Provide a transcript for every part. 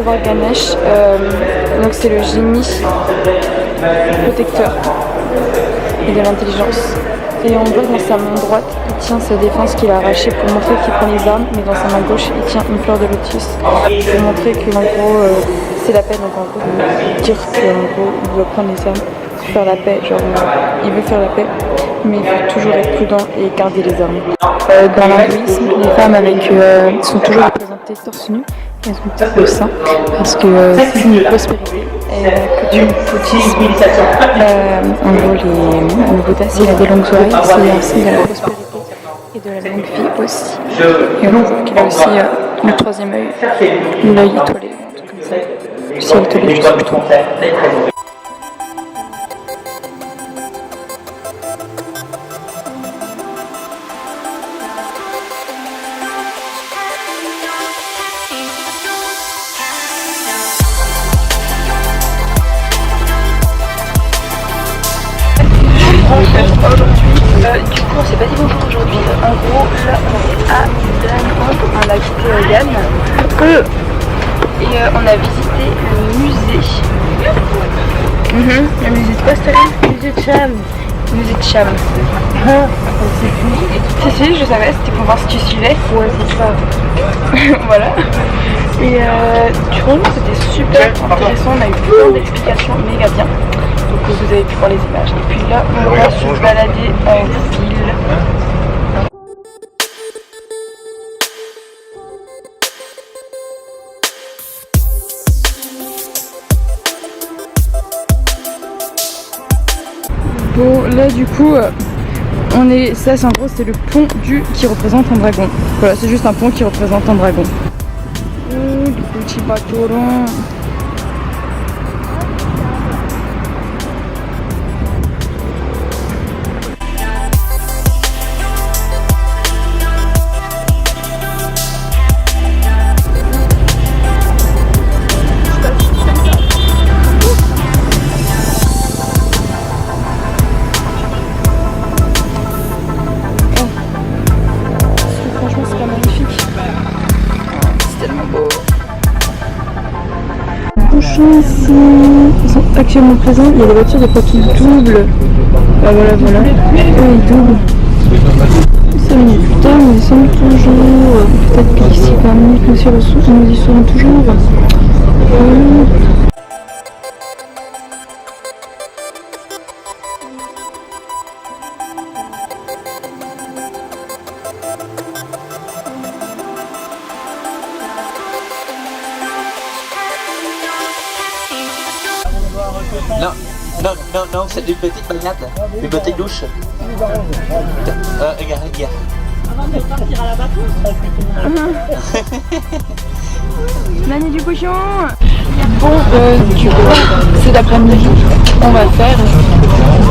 Voir Ganesh, donc c'est le génie protecteur et de l'intelligence. Et on voit dans sa main droite, il tient sa défense qu'il a arrachée pour montrer qu'il prend les armes, mais dans sa main gauche, il tient une fleur de lotus pour montrer que en gros c'est la paix. Donc en gros, dire qu'en gros il doit prendre les armes pour faire la paix, genre il veut faire la paix, mais il faut toujours être prudent et garder les armes. Dans l'hindouisme, les femmes sont toujours représentées torse nu. Elles ont le sein parce que c'est une prospérité et la coutume bouddhisme. En gros, le Bouddha, s'il a des longues oreilles, c'est un signe de la prospérité et de la longue vie aussi. Et on voit qu'il a aussi le troisième œil, l'œil étoilé, un truc comme ça. Le ciel étoilé, je sais plus trop. Du coup on s'est pas dit bonjour aujourd'hui. En gros là on est à Danang, on a quitté Yann et on a visité le musée. Le musée de quoi c'était? Le musée de Cham. Le musée de Cham. Si je savais, c'était pour voir si tu suivais. Ouais c'est ça. Voilà. Et franchement c'était super intéressant, on a eu plein d'explications méga bien. Donc vous avez pu voir les images. Et puis là, on va se balader en ville. Bon, là du coup, ça c'est en gros, c'est le pont qui représente un dragon. Voilà, c'est juste un pont qui représente un dragon. Du petit bateau rond. Ici, ils sont actuellement présents, il y a des voitures des fois qui doublent. Ah voilà, eux ils doublent. Ça met plus tard, mais ils sont toujours. Peut-être qu'ici, quand même, nous y serons toujours. Non, c'est une petite bagnade, une petite douche. Regarde. Avant de partir à la vacances. L'année du cochon. Bon, du coup, cet après-midi, on va faire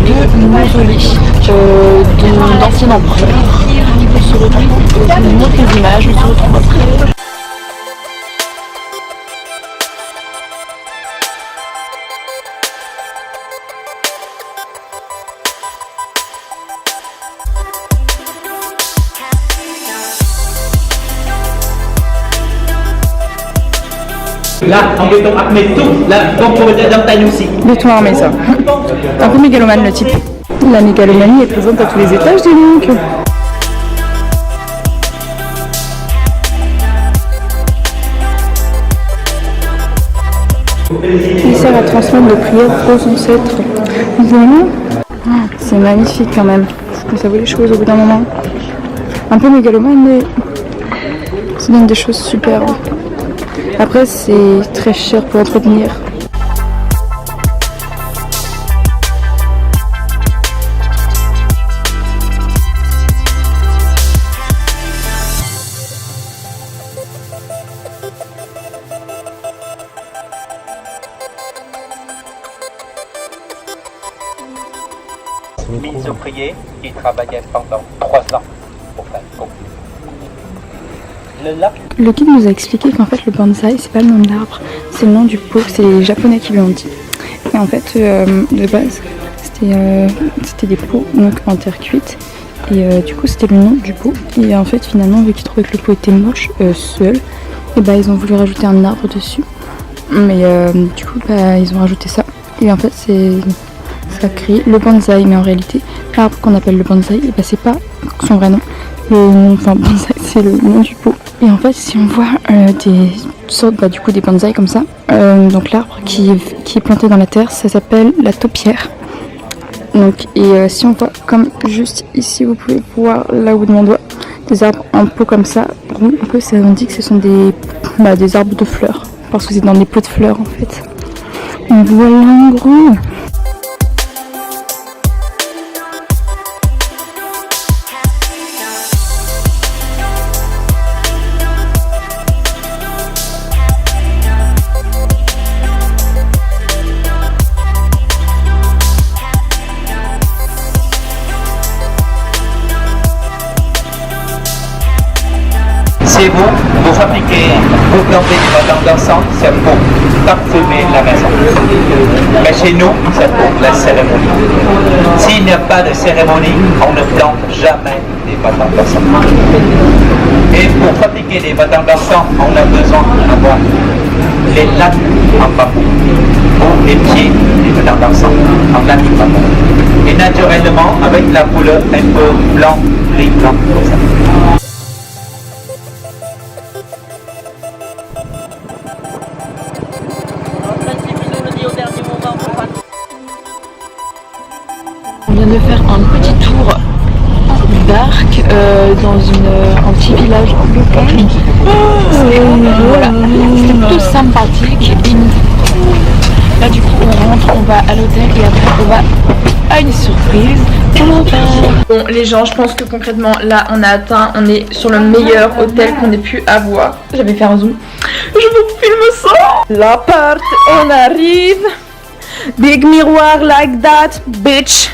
deux mausolées d'anciens empereurs. On se retrouve, je vous montre les images, on se retrouve après. Là, en béton armé tout, là, donc pour mettre dans taille aussi. Béton armé, ça. Un peu mégalomane le type. La mégalomanie est présente à tous les étages, dis donc. Il sert à transmettre des prières aux ancêtres. Voilà. C'est magnifique quand même. Faut ça vaut les choses au bout d'un moment. Un peu mégalomane, mais ça donne des choses superbes. Après, c'est très cher pour entretenir. 1000 ouvriers qui travaillaient pendant 3 ans pour faire compte. Le lac. Le guide nous a expliqué qu'en fait le bonsaï c'est pas le nom de l'arbre, c'est le nom du pot, c'est les japonais qui lui ont dit. Et en fait de base c'était des pots donc en terre cuite et du coup c'était le nom du pot. Et en fait finalement vu qu'ils trouvaient que le pot était moche seul, et bah ils ont voulu rajouter un arbre dessus. Mais du coup bah ils ont rajouté ça. Et en fait ça crée le bonsaï, mais en réalité l'arbre qu'on appelle le bonsaï, et bah c'est pas son vrai nom. Enfin bonsaï c'est le nom du pot. Et en fait si on voit des sortes du coup des bonsaïs comme ça, donc l'arbre qui est planté dans la terre, ça s'appelle la taupière. Donc et si on voit comme juste ici, vous pouvez voir là au bout de mon doigt des arbres en pot comme ça, pour nous un peu ça indique que ce sont des arbres de fleurs, parce que c'est dans des pots de fleurs en fait. Donc voilà en gros. C'est vous fabriquez, vous plantez du bâton d'encens, c'est pour parfumer la maison. Mais chez nous, c'est pour la cérémonie. S'il n'y a pas de cérémonie, on ne plante jamais des bâtons d'encens. Et pour fabriquer des bâtons d'encens, on a besoin d'avoir les lattes en bambou ou les pieds des bâtons d'encens en lattes en bambou. Et naturellement, avec la couleur un peu blanc, gris blanc, comme ça. On vient de faire un petit tour d'arc dans un petit village local. Voilà, c'était plutôt sympathique. Là du coup on rentre, on va à l'hôtel et après on va à une surprise. Bon les gens, je pense que concrètement là on est sur le meilleur hôtel qu'on ait pu avoir. J'avais fait un zoom. Je vous filme ça. L'appart, on arrive. Big miroir like that, bitch.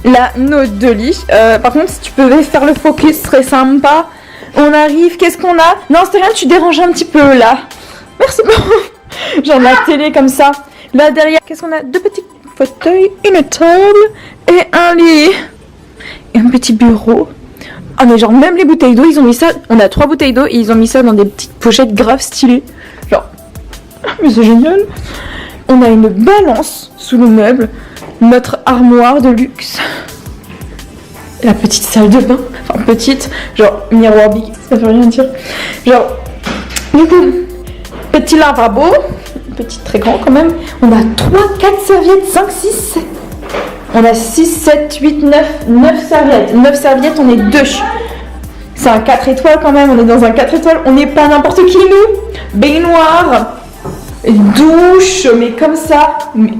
Là, nos 2 lits. Par contre, si tu pouvais faire le focus, ce serait sympa. On arrive, qu'est-ce qu'on a? Non, c'est rien, tu déranges un petit peu là. Merci beaucoup. Genre la télé comme ça. Là derrière, qu'est-ce qu'on a? 2 petits fauteuils, une table et un lit. Et un petit bureau. Ah mais genre même les bouteilles d'eau, ils ont mis ça. On a 3 bouteilles d'eau et ils ont mis ça dans des petites pochettes grave stylées. Genre, mais c'est génial. On a une balance sous le meuble. Notre armoire de luxe. La petite salle de bain. Enfin petite, genre miroir big, ça veut rien dire. Genre, du coup, petit lavabo. Petit très grand quand même. On a 3, 4 serviettes, 5, 6, 7. On a 6, 7, 8, 9 serviettes. 9 serviettes, on est 2. C'est un 4 étoiles quand même, on est dans un 4 étoiles. On n'est pas n'importe qui nous. Baignoire. Douche, mais comme ça. Mais...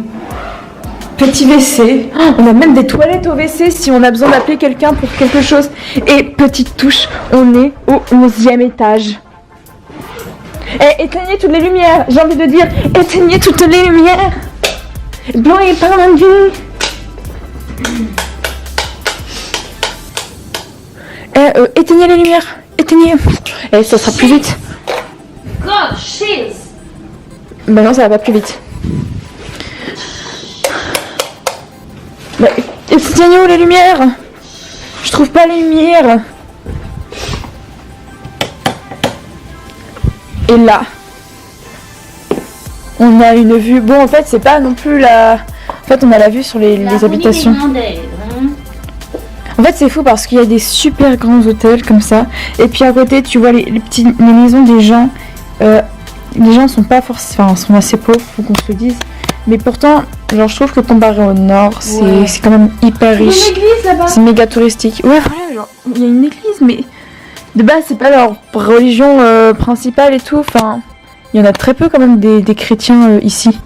Petit WC, on a même des toilettes au WC si on a besoin d'appeler quelqu'un pour quelque chose. Et petite touche, on est au 11e étage. Et éteignez toutes les lumières, j'ai envie de dire, éteignez toutes les lumières. Blanc et pas lundi. Éteignez les lumières, éteignez. Et ça sera plus vite. God, shiz. Bah non, ça va pas plus vite. Bah, éteignez où les lumières? Je trouve pas les lumières. Et là, on a une vue. Bon, en fait, c'est pas non plus la. En fait, on a la vue sur les habitations. En fait, c'est fou parce qu'il y a des super grands hôtels comme ça. Et puis à côté, tu vois les maisons des gens. Les gens sont pas forcément. Enfin, sont assez pauvres, faut qu'on se le dise. Mais pourtant, genre, je trouve que comparé au nord, c'est quand même hyper riche. Il y a une église là-bas. C'est méga touristique. Ouais, voilà, genre, il y a une église, mais de base, c'est pas leur religion principale et tout. Enfin, il y en a très peu quand même des chrétiens ici.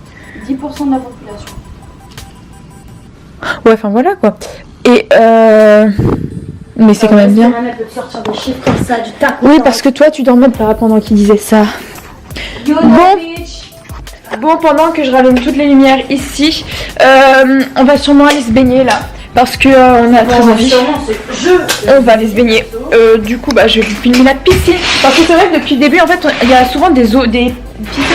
10% de la population. Ouais, enfin voilà quoi. Et mais c'est quand même bien. Elle peut te sortir des chiffres comme ça, du tac. Oui, parce que toi, tu dormais pas pendant qu'il disait ça. Yo, Bon. bitch. bon, pendant que je rallume toutes les lumières ici, on va sûrement aller se baigner là. Parce que on a très envie. On va aller se baigner. Du coup, bah, je vais vous filmer la piscine. Parce que c'est vrai que depuis le début, en fait, il y a souvent des piscines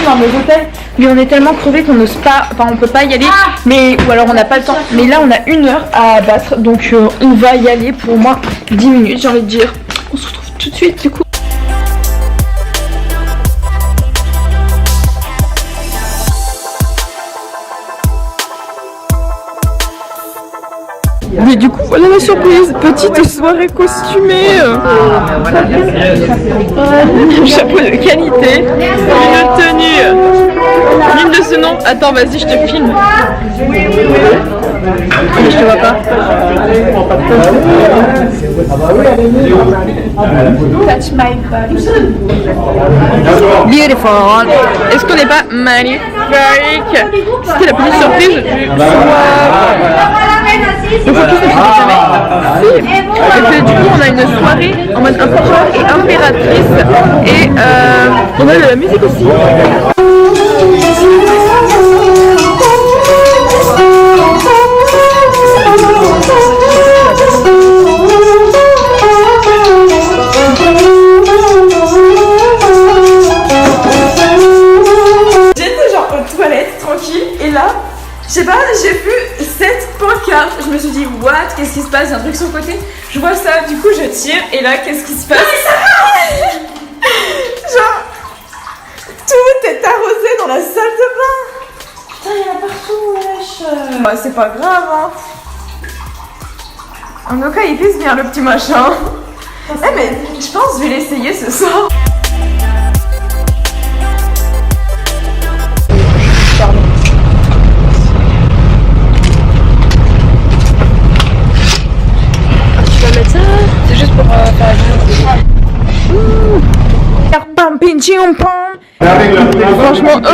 dans nos hôtels. Mais on est tellement crevés qu'on n'ose pas. Enfin, on peut pas y aller. Mais, ou alors on n'a pas le temps. Mais là, on a 1 heure à abattre. Donc, on va y aller pour au moins 10 minutes, j'ai envie de dire. On se retrouve tout de suite, du coup. Mais du coup, voilà la surprise, petite soirée costumée, chapeau de qualité, une tenue digne de ce nom. Attends, vas-y, je te filme. Mais je te vois pas. Touch my body. Beautiful. Est-ce qu'on n'est pas magnifique? C'était la petite surprise du soir. Donc faut tous ne jamais. Et puis, du coup on a une soirée en mode empereur et impératrice. Et on a de la musique aussi. J'étais genre aux toilettes tranquille et là je sais pas, j'ai vu cette pancarte, je me suis dit what, qu'est-ce qui se passe, il y a un truc sur le côté, je vois ça, du coup je tire et là qu'est-ce qui se passe? Genre tout est arrosé dans la salle de bain. Putain, il y en a partout, wesh. Bah, c'est pas grave hein. En tout cas il pisse bien le petit machin. Eh mais je pense que je vais l'essayer ce soir. Pardon. Tu vas mettre ça? C'est juste pour faire la vidéo. Franchement, oh!